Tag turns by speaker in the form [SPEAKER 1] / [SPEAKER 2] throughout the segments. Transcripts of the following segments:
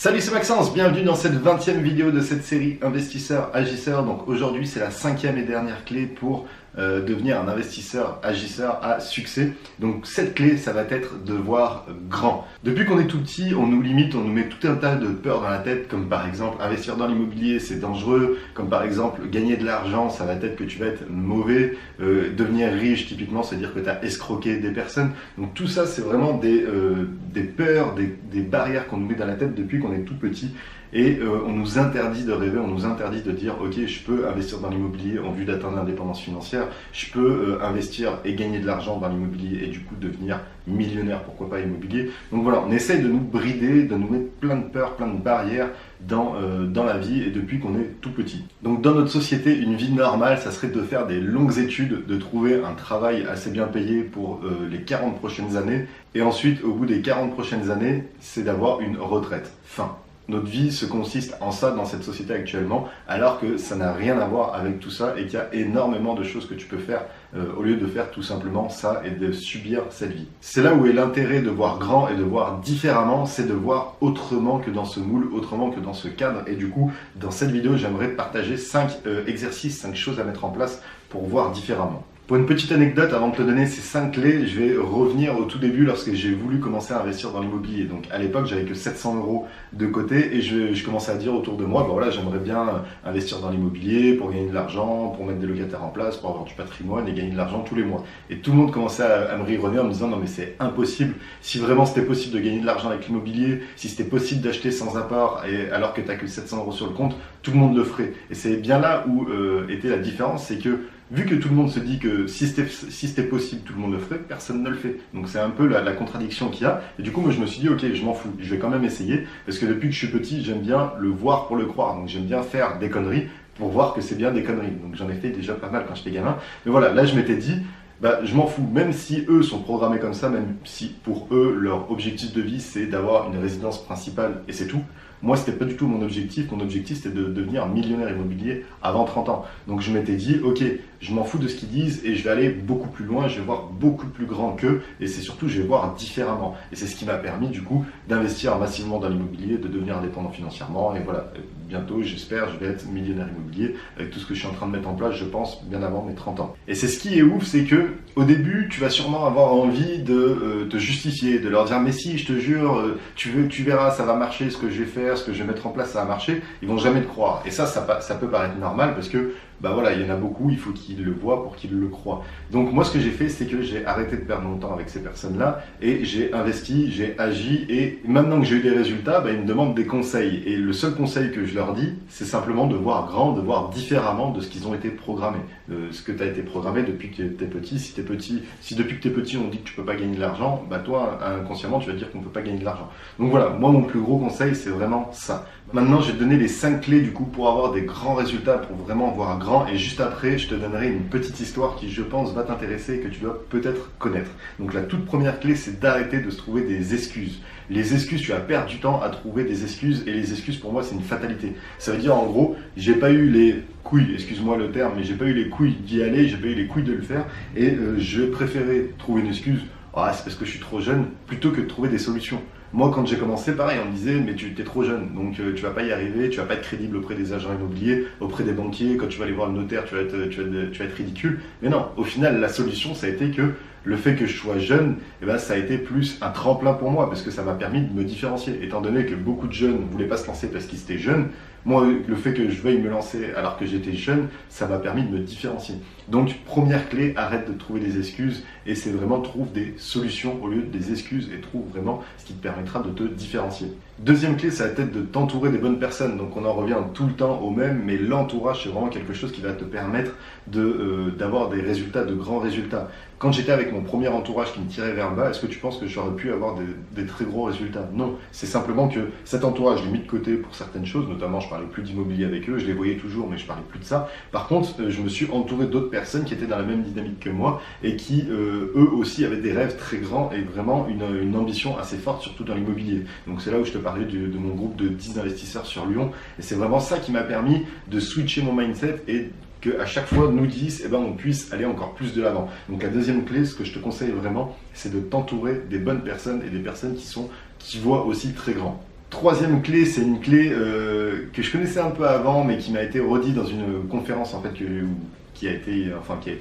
[SPEAKER 1] Salut, c'est Maxence, bienvenue dans cette 20e vidéo de cette série Investisseurs Agisseurs. Donc aujourd'hui c'est la 5e et dernière clé pour devenir un investisseur agisseur à succès. Donc cette clé, ça va être de voir grand. Depuis qu'on est tout petit, on nous limite, on nous met tout un tas de peurs dans la tête, comme par exemple investir dans l'immobilier c'est dangereux, comme par exemple gagner de l'argent, ça va être que tu vas être mauvais, devenir riche typiquement, c'est-à-dire que tu as escroqué des personnes. Donc tout ça c'est vraiment des peurs, des barrières qu'on nous met dans la tête depuis qu'on est tout petit. Et on nous interdit de rêver, on nous interdit de dire ok, je peux investir dans l'immobilier en vue d'atteindre l'indépendance financière, je peux investir et gagner de l'argent dans l'immobilier et du coup devenir millionnaire, pourquoi pas immobilier. Donc voilà, on essaye de nous brider, de nous mettre plein de peurs, plein de barrières dans la vie et depuis qu'on est tout petit. Donc dans notre société, une vie normale, ça serait de faire des longues études, de trouver un travail assez bien payé pour les 40 prochaines années et ensuite au bout des 40 prochaines années, c'est d'avoir une retraite. Fin. Notre vie se consiste en ça dans cette société actuellement, alors que ça n'a rien à voir avec tout ça et qu'il y a énormément de choses que tu peux faire au lieu de faire tout simplement ça et de subir cette vie. C'est là où est l'intérêt de voir grand et de voir différemment, c'est de voir autrement que dans ce moule, autrement que dans ce cadre. Et du coup, dans cette vidéo, j'aimerais partager 5 exercices, 5 choses à mettre en place pour voir différemment. Pour une petite anecdote, avant de te donner ces 5 clés, je vais revenir au tout début lorsque j'ai voulu commencer à investir dans l'immobilier. Donc à l'époque, j'avais que 700 € de côté et je commençais à dire autour de moi, ben voilà, j'aimerais bien investir dans l'immobilier pour gagner de l'argent, pour mettre des locataires en place, pour avoir du patrimoine et gagner de l'argent tous les mois. Et tout le monde commençait à me rire en me disant non mais c'est impossible, si vraiment c'était possible de gagner de l'argent avec l'immobilier, si c'était possible d'acheter sans apport et alors que tu n'as que 700 € sur le compte, tout le monde le ferait. Et c'est bien là où était la différence, c'est que vu que tout le monde se dit que si c'était possible, tout le monde le ferait, personne ne le fait. Donc c'est un peu la contradiction qu'il y a. Et du coup, moi je me suis dit, ok, je m'en fous, je vais quand même essayer. Parce que depuis que je suis petit, j'aime bien le voir pour le croire. Donc j'aime bien faire des conneries pour voir que c'est bien des conneries. Donc j'en ai fait déjà pas mal quand j'étais gamin. Mais voilà, là je m'étais dit, bah, je m'en fous, même si eux sont programmés comme ça, même si pour eux, leur objectif de vie, c'est d'avoir une résidence principale et c'est tout. Moi, c'était pas du tout mon objectif. Mon objectif, c'était de devenir millionnaire immobilier avant 30 ans. Donc, je m'étais dit, ok, je m'en fous de ce qu'ils disent et je vais aller beaucoup plus loin, je vais voir beaucoup plus grand qu'eux et c'est surtout, je vais voir différemment. Et c'est ce qui m'a permis, du coup, d'investir massivement dans l'immobilier, de devenir indépendant financièrement. Et voilà, bientôt, j'espère, je vais être millionnaire immobilier avec tout ce que je suis en train de mettre en place, je pense, bien avant mes 30 ans. Et c'est ce qui est ouf, c'est que au début, tu vas sûrement avoir envie de te justifier, de leur dire, mais si, je te jure, tu verras, ça va marcher, ce que je vais faire, ce que je vais mettre en place, ça va marcher, ils vont jamais te croire. Et ça peut paraître normal parce que, bah voilà, il y en a beaucoup, il faut qu'ils le voient pour qu'ils le croient. Donc moi, ce que j'ai fait, c'est que j'ai arrêté de perdre mon temps avec ces personnes-là et j'ai investi, j'ai agi et maintenant que j'ai eu des résultats, bah, ils me demandent des conseils. Et le seul conseil que je leur dis, c'est simplement de voir grand, de voir différemment de ce qu'ils ont été programmés. Ce que tu as été programmé depuis que tu es petit. Si depuis que tu es petit, on dit que tu peux pas gagner de l'argent, bah toi, inconsciemment, tu vas dire qu'on peut pas gagner de l'argent. Donc voilà, moi, mon plus gros conseil, c'est vraiment ça. Maintenant, je vais te donner les 5 clés du coup pour avoir des grands résultats, pour vraiment voir grand. Et juste après, je te donnerai une petite histoire qui, je pense, va t'intéresser et que tu dois peut-être connaître. Donc la toute première clé, c'est d'arrêter de se trouver des excuses. Les excuses, tu vas perdre du temps à trouver des excuses et les excuses, pour moi, c'est une fatalité. Ça veut dire, en gros, j'ai pas eu les couilles, excuse-moi le terme, mais j'ai pas eu les couilles d'y aller, j'ai pas eu les couilles de le faire et je vais préférer trouver une excuse. Ah, c'est parce que je suis trop jeune, plutôt que de trouver des solutions. Moi, quand j'ai commencé, pareil, on me disait, mais tu es trop jeune, donc tu vas pas y arriver, tu vas pas être crédible auprès des agents immobiliers, auprès des banquiers, quand tu vas aller voir le notaire, tu vas être ridicule. Mais non, au final, la solution, ça a été que le fait que je sois jeune, eh ben, ça a été plus un tremplin pour moi, parce que ça m'a permis de me différencier. Étant donné que beaucoup de jeunes ne voulaient pas se lancer parce qu'ils étaient jeunes, moi, le fait que je veuille me lancer alors que j'étais jeune, ça m'a permis de me différencier. Donc, première clé, arrête de trouver des excuses et c'est vraiment trouve des solutions au lieu des excuses et trouve vraiment ce qui te permettra de te différencier. Deuxième clé, ça va être de t'entourer des bonnes personnes. Donc, on en revient tout le temps au même, mais l'entourage, c'est vraiment quelque chose qui va te permettre d'avoir des résultats, de grands résultats. Quand j'étais avec mon premier entourage qui me tirait vers le bas, est-ce que tu penses que j'aurais pu avoir des très gros résultats? Non, c'est simplement que cet entourage, je l'ai mis de côté pour certaines choses, notamment je parlais plus d'immobilier avec eux, je les voyais toujours mais je parlais plus de ça. Par contre, je me suis entouré d'autres personnes qui étaient dans la même dynamique que moi et qui eux aussi avaient des rêves très grands et vraiment une ambition assez forte, surtout dans l'immobilier. Donc c'est là où je te parlais de mon groupe de 10 investisseurs sur Lyon et c'est vraiment ça qui m'a permis de switcher mon mindset et qu'à chaque fois, nous 10, eh ben, on puisse aller encore plus de l'avant. Donc la deuxième clé, ce que je te conseille vraiment, c'est de t'entourer des bonnes personnes et des personnes qui voient aussi très grand. Troisième clé, c'est une clé que je connaissais un peu avant, mais qui m'a été redite dans une conférence en fait qui a été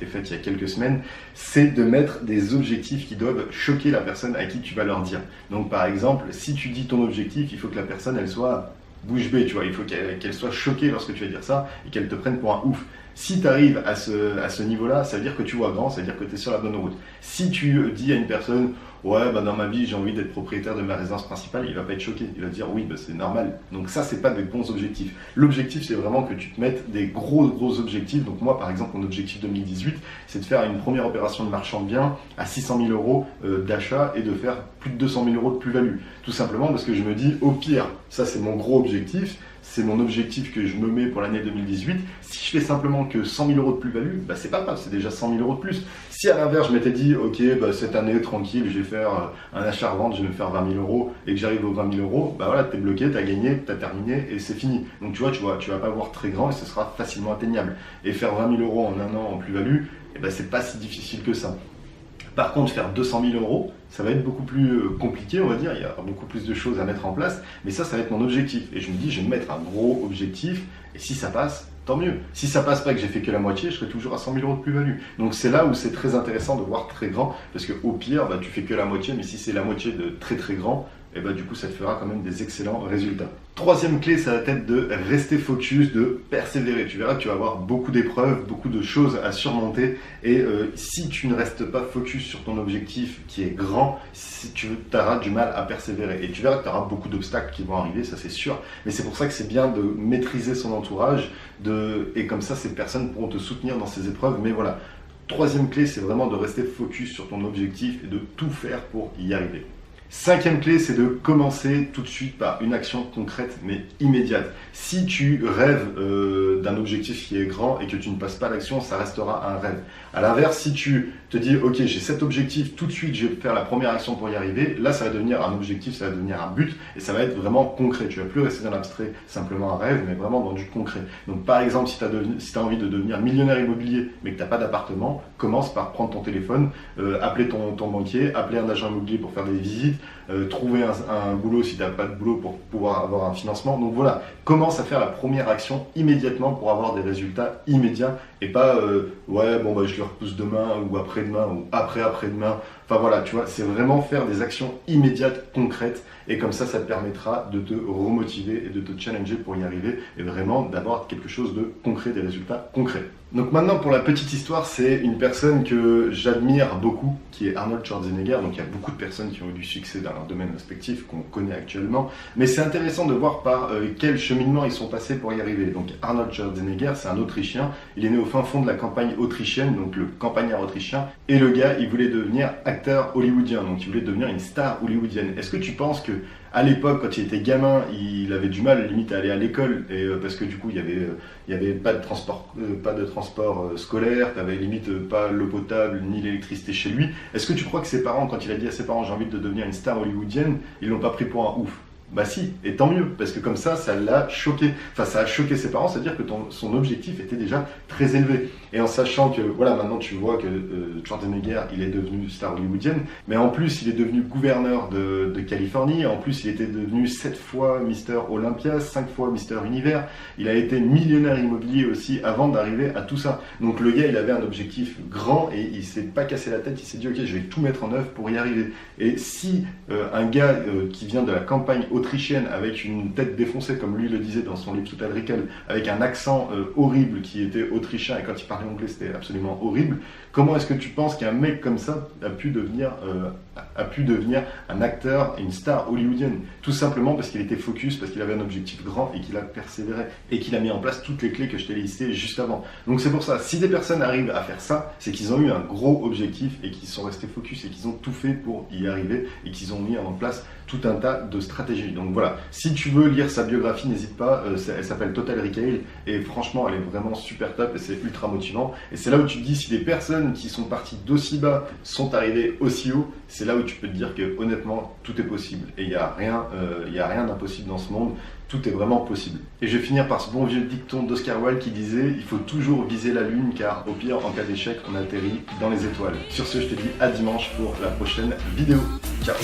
[SPEAKER 1] faite il y a quelques semaines, c'est de mettre des objectifs qui doivent choquer la personne à qui tu vas leur dire. Donc par exemple, si tu dis ton objectif, il faut que la personne elle soit bouche bée, tu vois, il faut qu'elle soit choquée lorsque tu vas dire ça et qu'elle te prenne pour un ouf. Si tu arrives à ce niveau-là, ça veut dire que tu vois grand, ça veut dire que tu es sur la bonne route. Si tu dis à une personne, ouais, bah dans ma vie, j'ai envie d'être propriétaire de ma résidence principale, il va pas être choqué. Il va dire, oui, bah c'est normal. Donc ça, c'est pas des bons objectifs. L'objectif, c'est vraiment que tu te mettes des gros objectifs. Donc moi, par exemple, mon objectif 2018, c'est de faire une première opération de marchand de biens à 600 000 euros d'achat et de faire plus de 200 000 euros de plus-value. Tout simplement parce que je me dis, au pire, ça c'est mon gros objectif. C'est mon objectif que je me mets pour l'année 2018. Si je fais simplement que 100 000 euros de plus-value, bah c'est pas grave, c'est déjà 100 000 euros de plus. Si à l'inverse, je m'étais dit, ok, bah cette année, tranquille, je vais faire un achat-revente, je vais me faire 20 000 euros et que j'arrive aux 20 000 euros, bah voilà, t'es bloqué, t'as gagné, t'as terminé et c'est fini. Donc tu vas pas voir très grand et ce sera facilement atteignable. Et faire 20 000 euros en un an en plus-value, eh ben, c'est pas si difficile que ça. Par contre, faire 200 000 euros, ça va être beaucoup plus compliqué, on va dire. Il y a beaucoup plus de choses à mettre en place. Mais ça va être mon objectif. Et je me dis, je vais me mettre un gros objectif. Et si ça passe, tant mieux. Si ça passe pas et que j'ai fait que la moitié, je serai toujours à 100 000 euros de plus-value. Donc c'est là où c'est très intéressant de voir très grand. Parce qu'au pire, bah, tu fais que la moitié. Mais si c'est la moitié de très grand, et bah, du coup, ça te fera quand même des excellents résultats. Troisième clé, ça va être de rester focus, de persévérer. Tu verras que tu vas avoir beaucoup d'épreuves, beaucoup de choses à surmonter. Et si tu ne restes pas focus sur ton objectif qui est grand, si tu auras du mal à persévérer. Et tu verras que tu auras beaucoup d'obstacles qui vont arriver, ça c'est sûr. Mais c'est pour ça que c'est bien de maîtriser son entourage. Et comme ça, ces personnes pourront te soutenir dans ces épreuves. Mais voilà, troisième clé, c'est vraiment de rester focus sur ton objectif et de tout faire pour y arriver. Cinquième clé, c'est de commencer tout de suite par une action concrète mais immédiate. Si tu rêves d'un objectif qui est grand et que tu ne passes pas à l'action, ça restera un rêve. À l'inverse, si tu te dis ok, j'ai cet objectif, tout de suite je vais faire la première action pour y arriver, là ça va devenir un objectif, ça va devenir un but et ça va être vraiment concret. Tu ne vas plus rester dans l'abstrait, simplement un rêve, mais vraiment dans du concret. Donc par exemple, si tu as envie de devenir millionnaire immobilier mais que tu n'as pas d'appartement, commence par prendre ton téléphone, appeler ton banquier, appeler un agent immobilier pour faire des visites, trouver un boulot si tu n'as pas de boulot pour pouvoir avoir un financement. Donc voilà, commence à faire la première action immédiatement pour avoir des résultats immédiats et pas ouais bon bah je le repousse demain ou après-demain ou après-demain. Enfin voilà, tu vois, c'est vraiment faire des actions immédiates, concrètes et comme ça te permettra de te remotiver et de te challenger pour y arriver et vraiment d'avoir quelque chose de concret, des résultats concrets. Donc maintenant pour la petite histoire, c'est une personne que j'admire beaucoup qui est Arnold Schwarzenegger. Donc il y a beaucoup de personnes qui ont eu du succès dans leur domaine respectif qu'on connaît actuellement, mais c'est intéressant de voir par quel cheminement ils sont passés pour y arriver. Donc Arnold Schwarzenegger, c'est un Autrichien, il est né au fin fond de la campagne autrichienne, donc le campagnard autrichien, et le gars il voulait devenir acteur hollywoodien, donc il voulait devenir une star hollywoodienne. Est-ce que tu penses que à l'époque, quand il était gamin, il avait du mal limite à aller à l'école et parce que du coup il y avait pas de transport scolaire, tu avais limite pas l'eau potable ni l'électricité chez lui. Est-ce que tu crois que ses parents, quand il a dit à ses parents j'ai envie de devenir une star hollywoodienne, ils l'ont pas pris pour un ouf? Bah si, et tant mieux, parce que comme ça l'a choqué. Enfin, ça a choqué ses parents, c'est-à-dire que son objectif était déjà très élevé. Et en sachant que, voilà, maintenant tu vois que Schwarzenegger, il est devenu star hollywoodienne, mais en plus, il est devenu gouverneur de Californie, en plus, il était devenu 7 fois Mister Olympia, 5 fois Mister Univers, il a été millionnaire immobilier aussi avant d'arriver à tout ça. Donc le gars, il avait un objectif grand et il s'est pas cassé la tête, il s'est dit, ok, je vais tout mettre en œuvre pour y arriver. Et si un gars qui vient de la campagne autrichienne avec une tête défoncée comme lui le disait dans son livre Total Recall, avec un accent horrible qui était autrichien et quand il parlait anglais c'était absolument horrible, comment est-ce que tu penses qu'un mec comme ça a pu devenir un acteur et une star hollywoodienne? Tout simplement parce qu'il était focus, parce qu'il avait un objectif grand et qu'il a persévéré et qu'il a mis en place toutes les clés que je t'ai listées juste avant. Donc c'est pour ça, si des personnes arrivent à faire ça, c'est qu'ils ont eu un gros objectif et qu'ils sont restés focus et qu'ils ont tout fait pour y arriver et qu'ils ont mis en place tout un tas de stratégies. Donc voilà, si tu veux lire sa biographie, n'hésite pas, elle s'appelle Total Recall et franchement elle est vraiment super top et c'est ultra motivant. Et c'est là où tu te dis si des personnes qui sont parties d'aussi bas sont arrivées aussi haut, c'est là où tu peux te dire que honnêtement tout est possible et il n'y a rien d'impossible dans ce monde. Tout est vraiment possible. Et je vais finir par ce bon vieux dicton d'Oscar Wilde qui disait « Il faut toujours viser la lune car au pire, en cas d'échec, on atterrit dans les étoiles. » Sur ce, je te dis à dimanche pour la prochaine vidéo. Ciao.